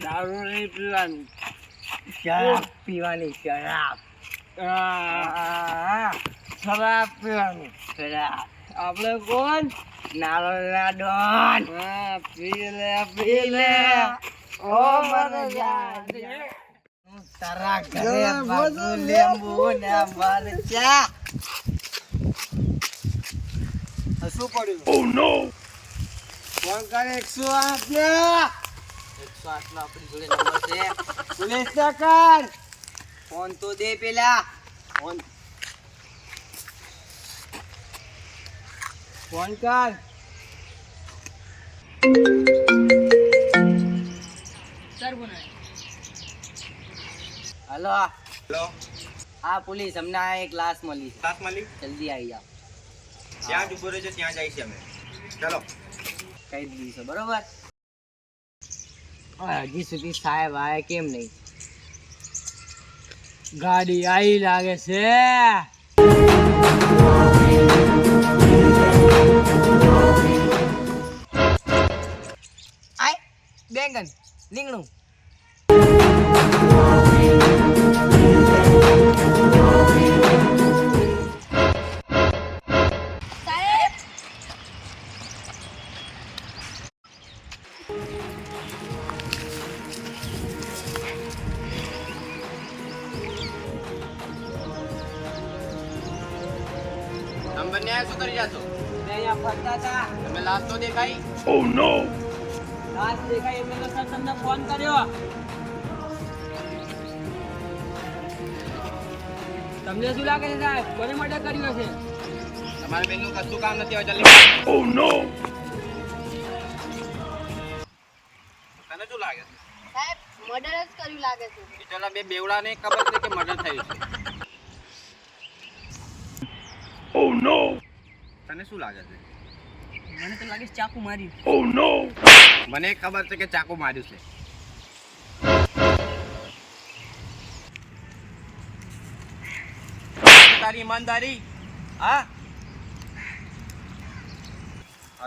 દારૂ નહીં પીવાની, શરાબ પીવાની, શરાબ. શરાબ પીવાની. શરાબ. આપણે કોણ? નારોલના ડોન. પી લે. ઓ મારા જાન. તારા ઘરે બાજુ લીંબુ ને મરચા. શું પડ્યું? Oh no. ફોન કરે 108 ને. 108 નો આપણી જોડે નંબર છે. પોલીસ ને કર. ફોન તો દે પેલા. ફોન કર. હલો. હેલો, હા પોલીસ, અમને આ એક લાશ મળી છે. ક્લાસ માલી જલ્દી આવી જાઓ. ત્યાં જ ઉભો રહેજો, ત્યાં જાય છે અમે. ચાલો. કહી દીધું છે બરોબર. હજી સુધી સાહેબ આયા કેમ નહીં? ગાડી આવી લાગે છે. આય બેંગન રીંગણું. તમે બંને આ શું કરી રહ્યા છો? મેં અહીંયા ફરતા હતા. તમે લાશ તો દેખાઈ? લાશ દેખાય એટલે તો સર તમને ફોન કર્યો. તમને શું લાગે છે સાહેબ? કોને માટે કર્યો છે? તમારા બેનનું કશું કામ નથી, હવે જલ્દી. તને શું લાગે છે? સાહેબ મર્ડર જ કર્યું લાગે છે. બીજાના બે બેવડાને ખબર છે કે મર્ડર થયું છે. તને શું લાગે છે? મને તો લાગે છે ચાકુ માર્યું. મને ખબર છે કે ચાકુ માર્યું છે. તારી ઈમાનદારી હા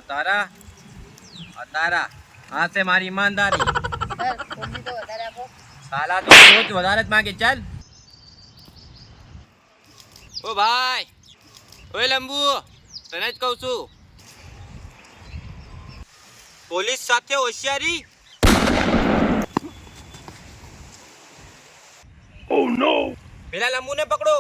તારા હા છે મારી ઈમાનદારી. સર થોડી તો વધારે આપો. સાલા તો રોજ વધારે જ માંગે. ચાલ ઓ ભાઈ, ઓય લંબુ, તને જ કહું છું, પોલીસ સાથે હોશિયારી. પેલા લંબુને પકડો.